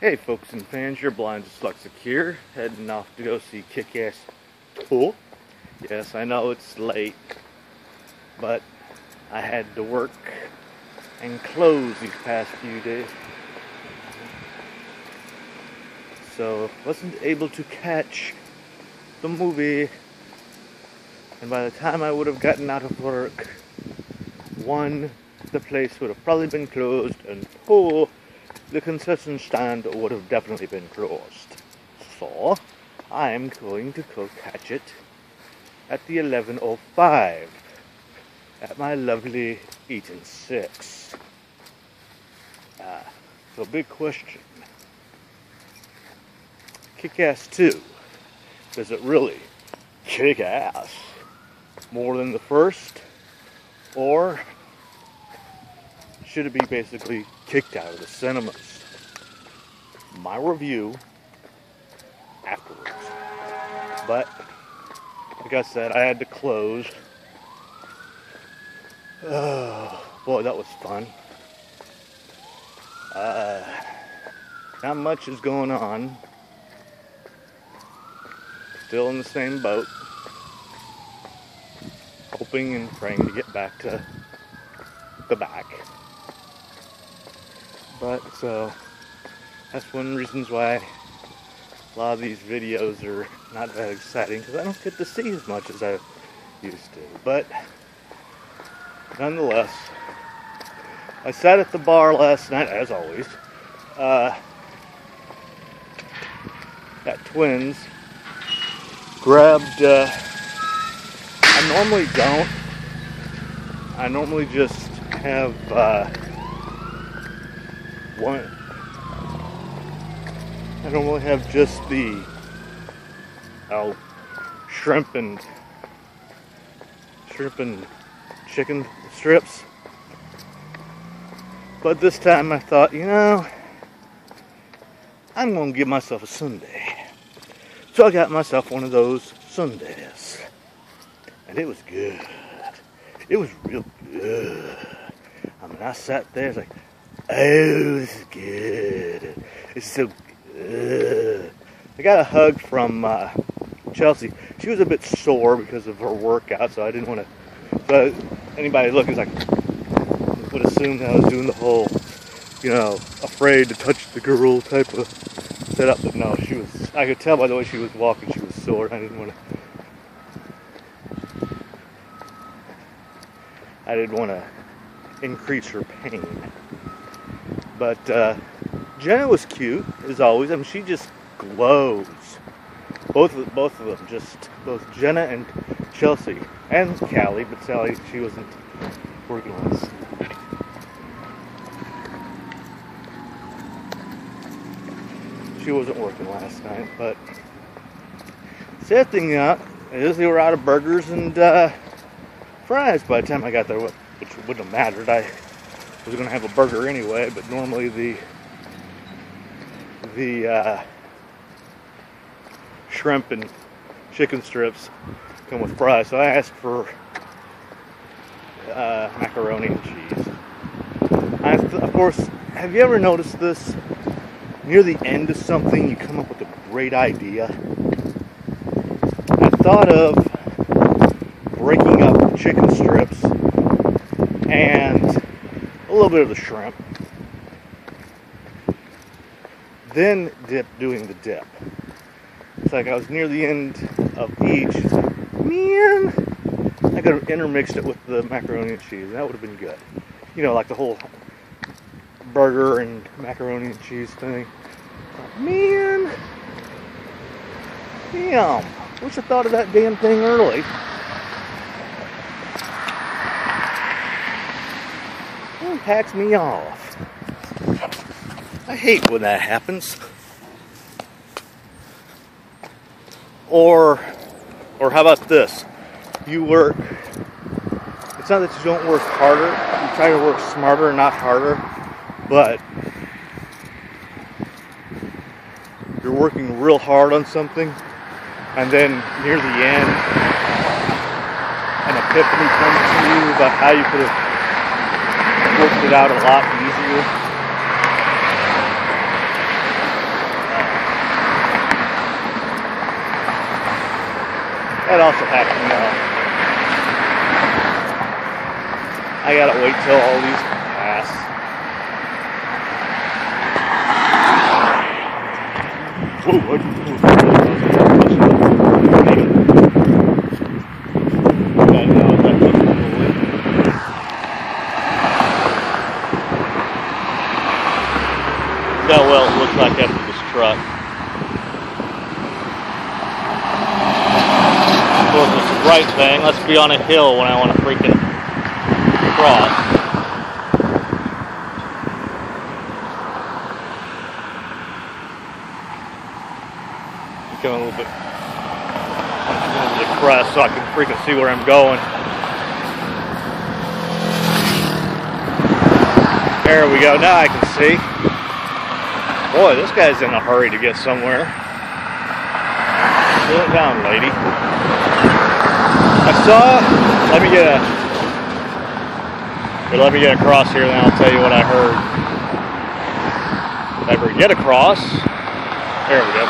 Hey folks and fans, your blind Dyslexic here, heading off to go see Kick-Ass 2. Yes, I know it's late, but I had to work and close these past few days, so wasn't able to catch the movie. And by the time I would have gotten out of work, 1, the place would have probably been closed, and 2, the concession stand would have definitely been closed. So, I'm going to go catch it at the 11:05 at my lovely Eaton 6. So big question. Kick-Ass 2. Does it really kick ass more than the first? Or should it be basically kicked out of the cinemas? My review afterwards. But like I said, I had to close. Oh boy, that was fun. Not much is going on. Still in the same boat. Hoping and praying to get back to the back. But so that's one of the reasons why a lot of these videos are not that exciting, because I don't get to see as much as I used to. But nonetheless, I sat at the bar last night, as always, at Twins. Grabbed, I normally don't. I normally just have one. I normally have just the shrimp and chicken strips. But this time I thought, I'm going to give myself a sundae. So I got myself one of those sundaes. And it was good. It was real good. I mean, I sat there, it's like, oh, this is good. It's so good. I got a hug from Chelsea. She was a bit sore because of her workout, so I didn't want to. So anybody looking like would assume that I was doing the whole, afraid to touch the girl type of setup. But no, she was. I could tell by the way she was walking, she was sore. I didn't want to increase her pain. But Jenna was cute as always. I mean, she just glows. Both of them, both Jenna and Chelsea and Callie. But Sally, she wasn't working last night. She wasn't working last night. But sad thing is they were out of burgers and fries by the time I got there, which wouldn't have mattered. I was going to have a burger anyway, but normally the shrimp and chicken strips come with fries, so I asked for macaroni and cheese. Of course, have you ever noticed this? Near the end of something, you come up with a great idea. I thought of breaking up chicken strips and a little bit of the shrimp, then doing the dip. It's like I was near the end of each. Man, I could have intermixed it with the macaroni and cheese. That would have been good. Like the whole burger and macaroni and cheese thing. Man, damn. Wish I thought of that damn thing early. It hacks me off. I hate when that happens. Or how about this? You work. It's not that you don't work harder. You try to work smarter, not harder. But you're working real hard on something, and then near the end, an epiphany comes to you about how you could have worked it out a lot easier. That also happened, I gotta wait till all these pass. Whoa, what? How well it looks like after this truck. Of course, it's the right thing. Let's be on a hill when I want to freaking cross. Becoming a little bit depressed so I can freaking see where I'm going. There we go. Now I can see. Boy, this guy's in a hurry to get somewhere. Slow it down, lady. Let me get across here, then I'll tell you what I heard. If I ever get across, there we go.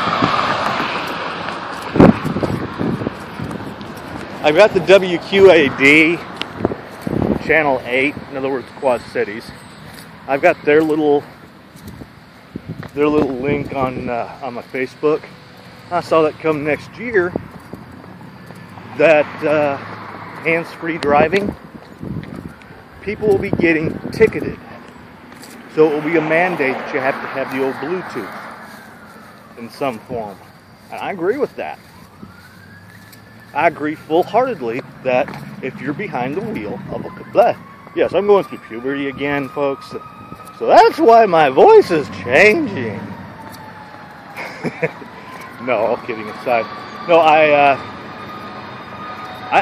I've got the WQAD, Channel 8, in other words, Quad Cities. I've got their little link on my Facebook. I saw that come next year, that hands-free driving, people will be getting ticketed. So it will be a mandate that you have to have the old Bluetooth in some form. And I agree with that. I agree full-heartedly that if you're behind the wheel of a... Yes, I'm going through puberty again, folks. So that's why my voice is changing. No, all kidding aside. No, I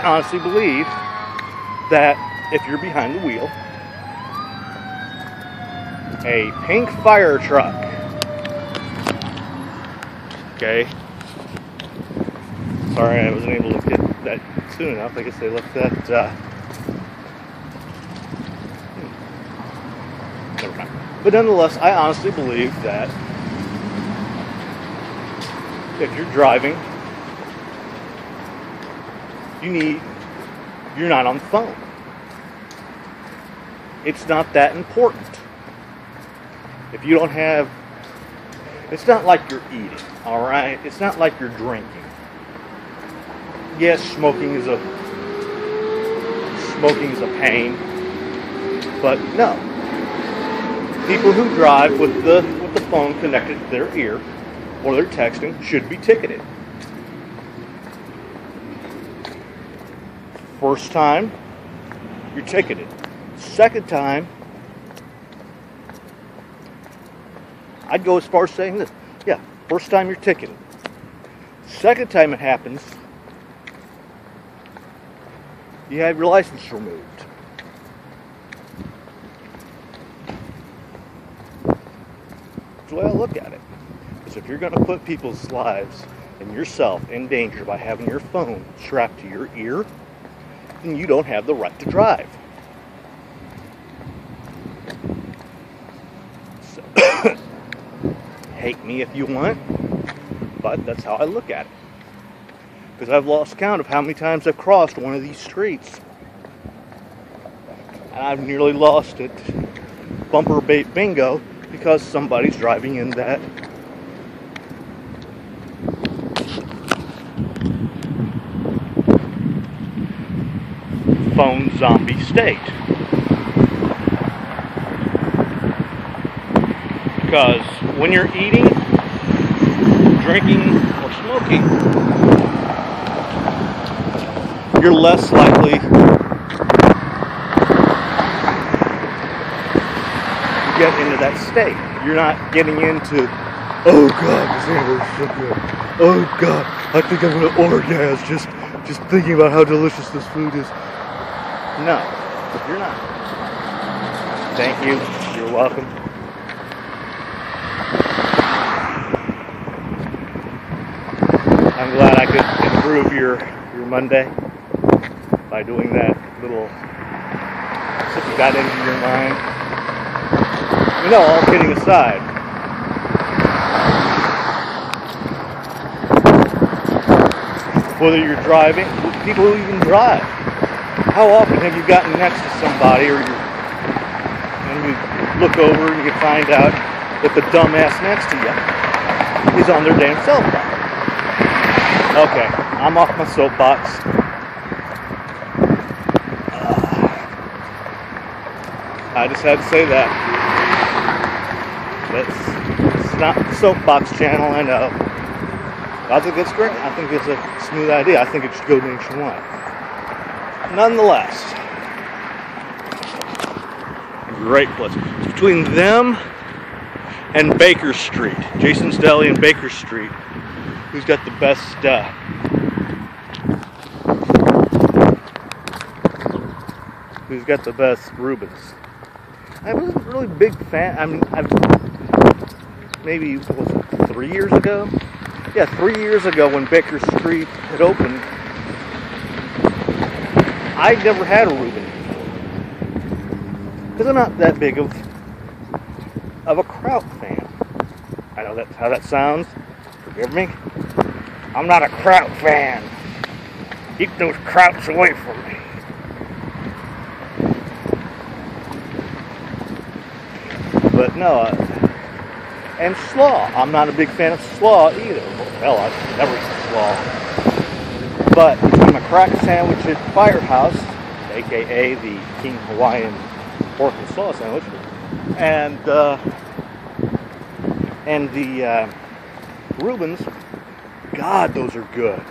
honestly believe that if you're behind the wheel, a pink fire truck, okay, sorry I wasn't able to get that soon enough. I guess they left that, never mind. But nonetheless, I honestly believe that if you're driving, you're not on the phone. It's not that important. If you don't have, it's not like you're eating, all right? It's not like you're drinking. Yes, smoking is a pain, but no. People who drive with the phone connected to their ear or they're texting should be ticketed. First time, you're ticketed. Second time, I'd go as far as saying this. Yeah, first time you're ticketed. Second time it happens, you have your license removed. That's the way I look at it. Because if you're going to put people's lives and yourself in danger by having your phone strapped to your ear, then you don't have the right to drive. So, hate me if you want, but that's how I look at it. Because I've lost count of how many times I've crossed one of these streets. And I've nearly lost it, bumper bait bingo, because somebody's driving in that phone zombie state. Because when you're eating, drinking, or smoking, you're less likely to get into that state. You're not getting into, oh God, this hamburger's so good. Oh God, I think I'm gonna orgasm just thinking about how delicious this food is. No, you're not. Thank you. You're welcome. I'm glad I could improve your Monday by doing that little stuff you got into your mind. You know, all kidding aside, whether you're driving, people who even drive. How often have you gotten next to somebody and you look over and you find out that the dumbass next to you is on their damn cell phone? Okay, I'm off my soapbox. I just had to say that. It's not the soapbox channel, I know. I think it's great. I think it's a smooth idea. I think it should go nationwide. Nonetheless, great place. It's between them and Baker Street. Jason's Deli and Baker Street. Who's got the best who's got the best Reubens? I wasn't really a big fan. I mean, maybe was it 3 years ago? Yeah, 3 years ago when Baker Street had opened, I'd never had a Reuben before. Because I'm not that big of a Kraut fan. I know that's how that sounds. Forgive me. I'm not a Kraut fan. Keep those Krauts away from me. But no, and slaw. I'm not a big fan of slaw either. Well, I've never eaten slaw. But between my crack sandwich at Firehouse, aka the King Hawaiian pork and slaw sandwich, and the Reubens, God, those are good.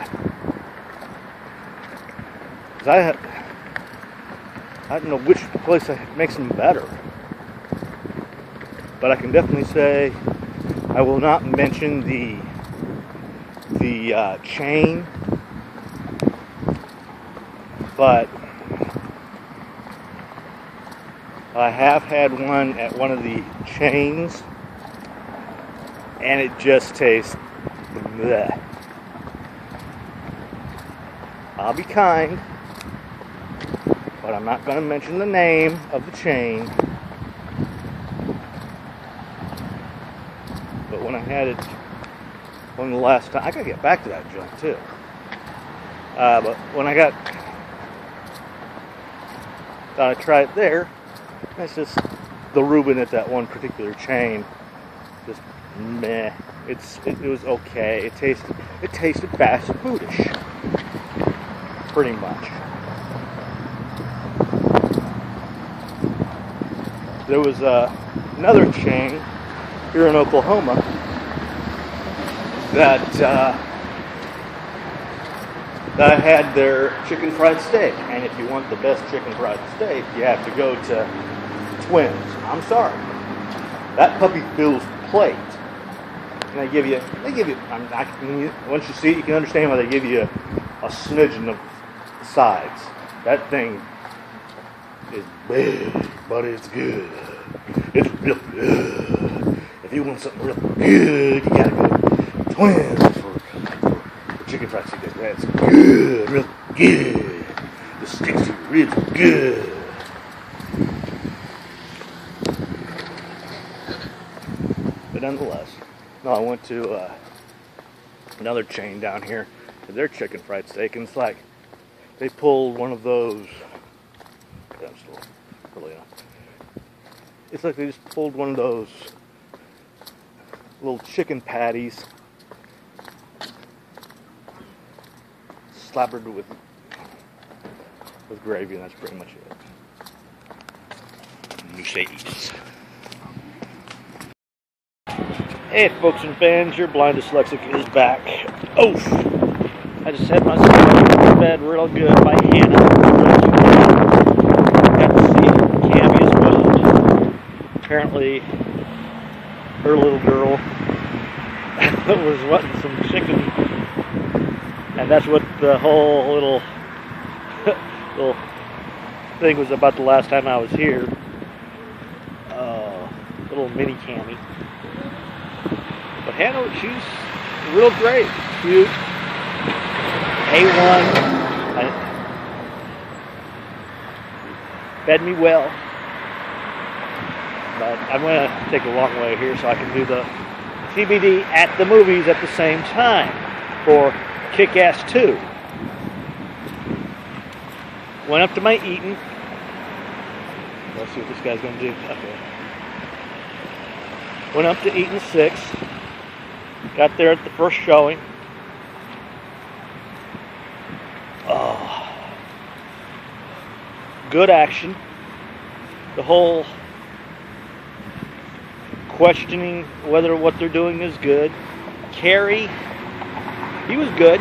'Cause I don't know which place makes them better. But I can definitely say I will not mention the chain, but I have had one at one of the chains, and it just tastes bleh. I'll be kind, but I'm not going to mention the name of the chain. But when I had it one of the last time, I gotta get back to that joint too. But when I thought I'd try it there, that's just the Reuben at that one particular chain. Just meh. It was okay. It tasted fast foodish, pretty much. There was another chain here in Oklahoma that had their chicken fried steak, and if you want the best chicken fried steak, you have to go to Twins. I'm sorry, that puppy fills the plate, and they give you. Once you see it, you can understand why they give you a smidgen of the sides. That thing is big, but it's good. It's real good. If you want something real good, you gotta go to Twins for chicken fried steak. That's good, real good. The steaks are real good. But nonetheless, no, I went to another chain down here for their chicken fried steak, and it's like they pulled one of those. I'm still really not. It's like they just pulled one of those little chicken patties, slabbered with gravy, and that's pretty much it. You say eat. Hey folks and fans, your blind dyslexic is back. Oh, I just had myself in bed real good by Hannah. Got to see Cammy as well. Apparently, her little girl was wanting some chicken, and that's what the whole little thing was about the last time I was here. Little mini Cammy. But Hannah, she's real great, cute, A1, fed me well. But I'm going to take a long way here so I can do the TBD at the movies at the same time for Kick-Ass 2. Went up to my eating. Let's see what this guy's going to do. Okay. Went up to Eaton 6. Got there at the first showing. Oh. Good action. The whole questioning whether what they're doing is good. Carrie, he was good.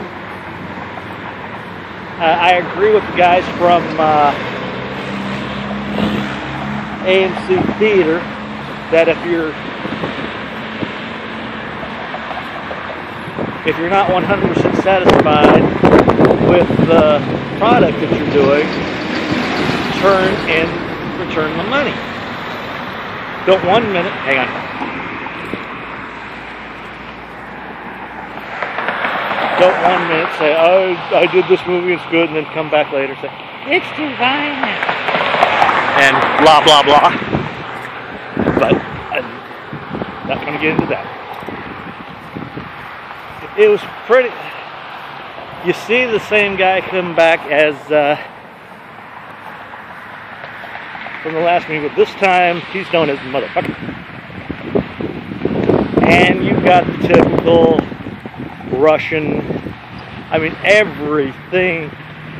I agree with the guys from AMC Theater that if you're not 100% satisfied with the product that you're doing, return the money. Don't 1 minute, hang on. Don't 1 minute say, oh, I did this movie, it's good, and then come back later and say, it's too violent. And blah, blah, blah. But I'm not going to get into that. It was pretty, you see the same guy come back as from the last movie, but this time he's known as Motherfucker. And you've got the typical Russian, I mean everything,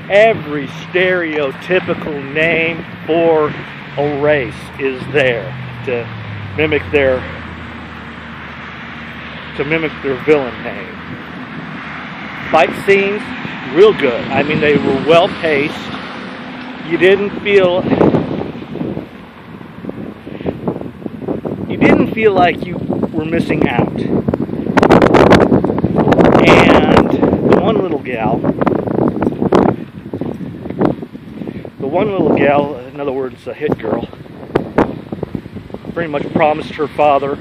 every stereotypical name for a race is there to mimic their villain name. Fight scenes, real good. I mean, they were well paced. You didn't feel like you were missing out. And the one little gal, in other words, a hit girl, pretty much promised her father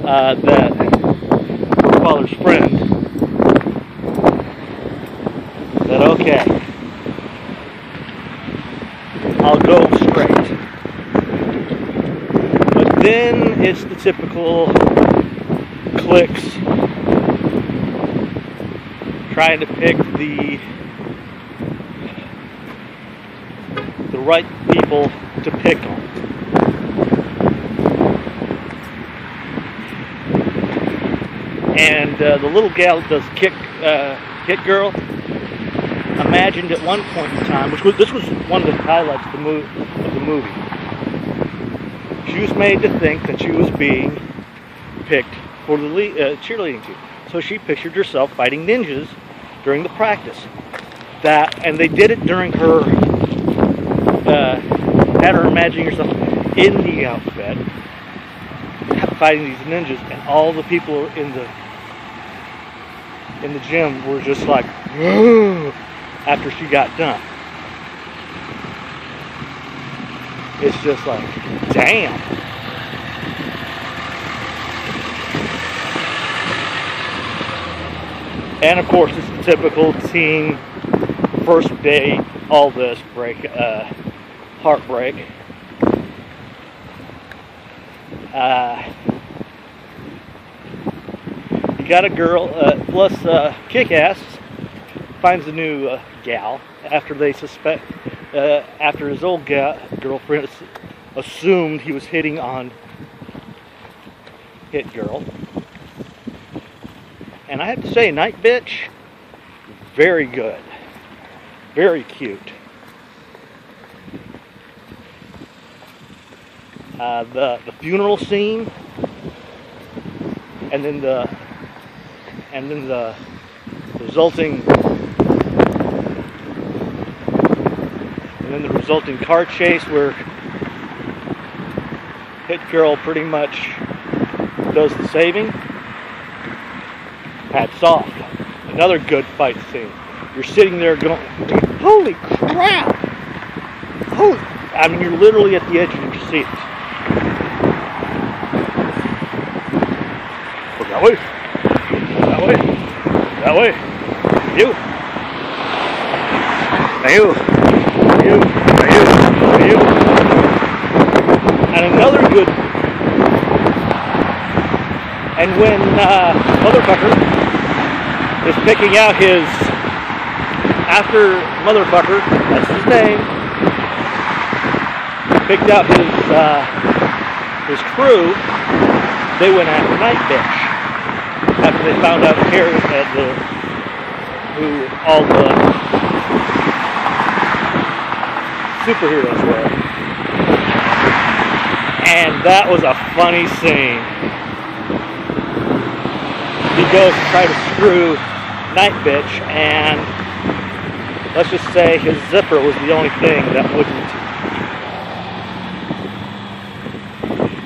that her father's friend, that okay, I'll go straight. But then it's the typical cliques trying to pick the right people to pick on. And the little gal that does Hit Girl, imagined at one point in time, this was one of the highlights of the movie. She was made to think that she was being picked for the cheerleading team. So she pictured herself fighting ninjas during the practice. And they did it during her, had her imagining herself in the outfit, fighting these ninjas, and all the people in the gym were just like, whoa, after she got done. It's just like, damn. And of course, it's the typical teen first date, all this heartbreak. You got a girl, plus Kick-Ass finds a new gal after they suspect, after his old girlfriend assumed he was hitting on Hit Girl. And I have to say, Night Bitch, very good. Very cute. The funeral scene, and then the resulting car chase where Hit Girl pretty much does the saving. Hats off. Another good fight scene. You're sitting there going, holy crap! Holy, I mean, you're literally at the edge of your seat. Look that way. That way. That way. You. Now you. You. Now you. Now you. And another good. And when Motherfucker is picking out his after Motherfucker, that's his name, picked out his crew, they went after Night Bitch. After they found out who all the superheroes were. And that was a funny scene. He goes to try to screw Night Bitch, and let's just say his zipper was the only thing that wouldn't.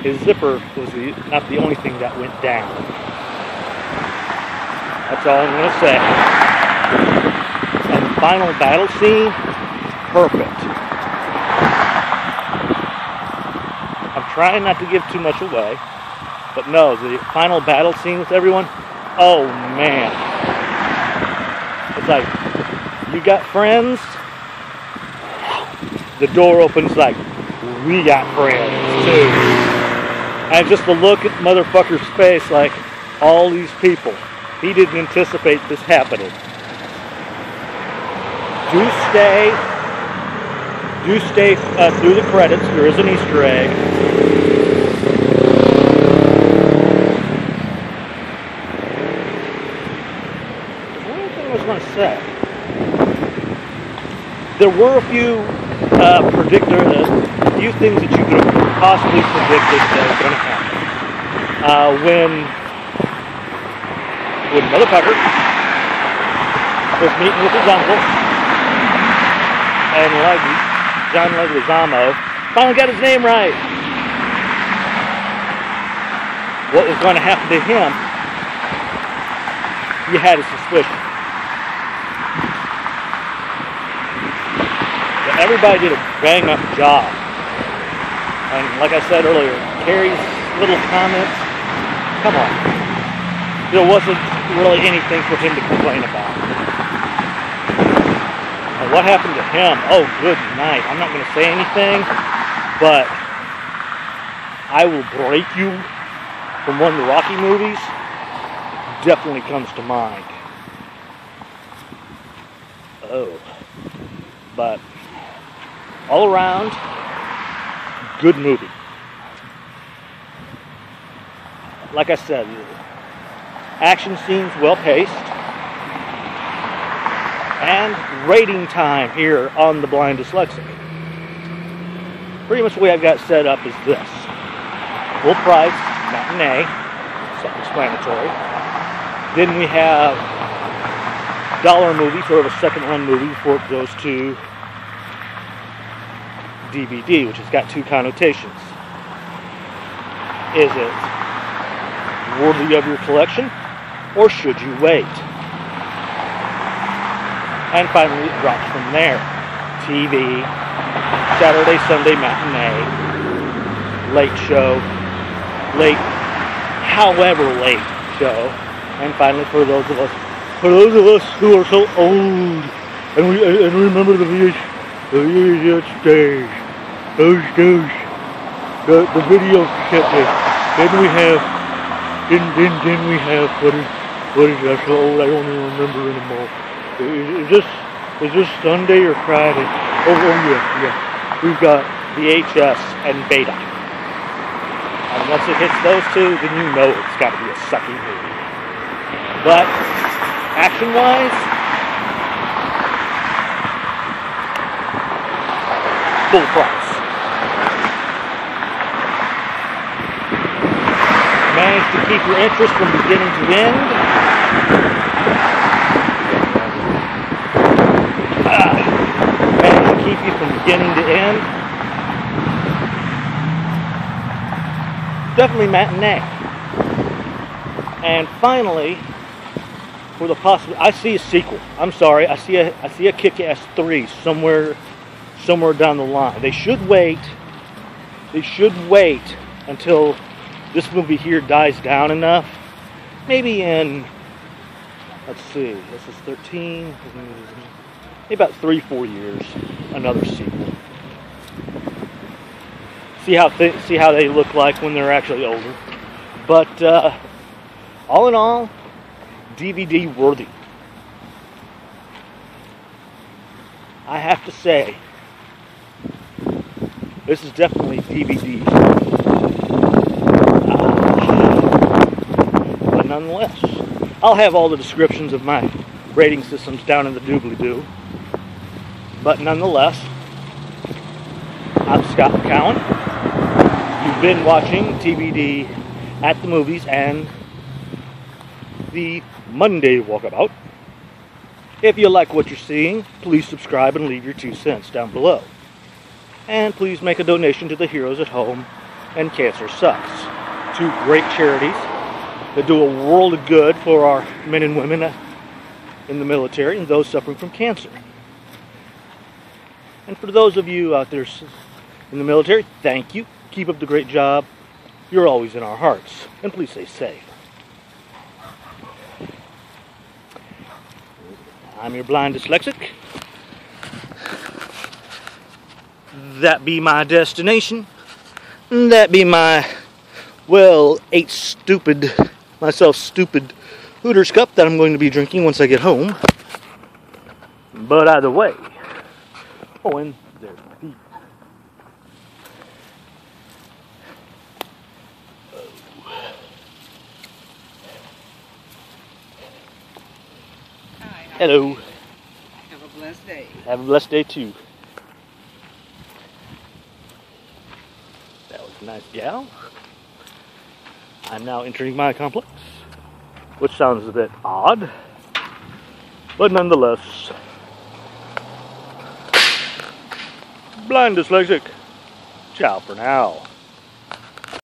His zipper was not the only thing that went down. That's all I'm going to say. And the final battle scene, perfect. I'm trying not to give too much away, but no, the final battle scene with everyone, oh man. It's like, you got friends? The door opens like, we got friends too. And just to look at Motherfucker's face, like, all these people. He didn't anticipate this happening. Do stay through the credits. There is an Easter egg. One thing I was going to say. There were a few a few things that you could have possibly predicted that were going to happen. When Motherfucker was meeting with his uncle, and John Leguizamo finally got his name right. What was going to happen to him, you had a suspicion. But everybody did a bang-up job. And like I said earlier, Carrie's little comments, come on. There wasn't really anything for him to complain about. And what happened to him? Oh, good night. I'm not going to say anything, but I Will Break You from one of the Rocky movies definitely comes to mind. Oh. But all around, good movie. Like I said, action scenes well paced, and rating time here on the Blind Dyslexic. Pretty much the way I've got set up is this: full price, matinee, self-explanatory. Then we have dollar movie, sort of a second run movie before it goes to DVD, which has got two connotations. Is it worthy of your collection, or should you wait? And finally it drops from there. TV, Saturday, Sunday matinee, late show, late, however late show, and finally for those of us who are so old and remember the VHS days, those days, the video cassette. Then we have what is that? So old I don't even remember anymore. Is this Sunday or Friday? Oh yeah. We've got VHS and Beta. And once it hits those two, then you know it's got to be a sucky movie. But action-wise, full price. Managed to keep your interest from beginning to end. Managed to keep you from beginning to end. Definitely matinee. And finally, for the possible, I see a sequel. I'm sorry, I see a Kick-Ass 3 somewhere down the line. They should wait until this movie here dies down enough. Maybe in, let's see, this is 13, maybe about 3-4 years, another sequel. See how they look like when they're actually older. But all in all, DVD worthy. I have to say, this is definitely TBD. But nonetheless, I'll have all the descriptions of my rating systems down in the doobly-doo. But nonetheless, I'm Scott McCowan. You've been watching TBD at the movies and the Monday Walkabout. If you like what you're seeing, please subscribe and leave your 2 cents down below. And please make a donation to the Heroes at Home and Cancer Sucks, 2 great charities that do a world of good for our men and women in the military and those suffering from cancer. And for those of you out there in the military, thank you. Keep up the great job. You're always in our hearts. And please stay safe. I'm your blind dyslexic. That be my destination. That be my, well, 8 stupid Hooters cup that I'm going to be drinking once I get home. But either way. Oh, and there's my feet. Hello. Have a blessed day. Have a blessed day too. That was a nice gal. I'm now entering my complex, which sounds a bit odd, but nonetheless, blind dyslexic. Ciao for now.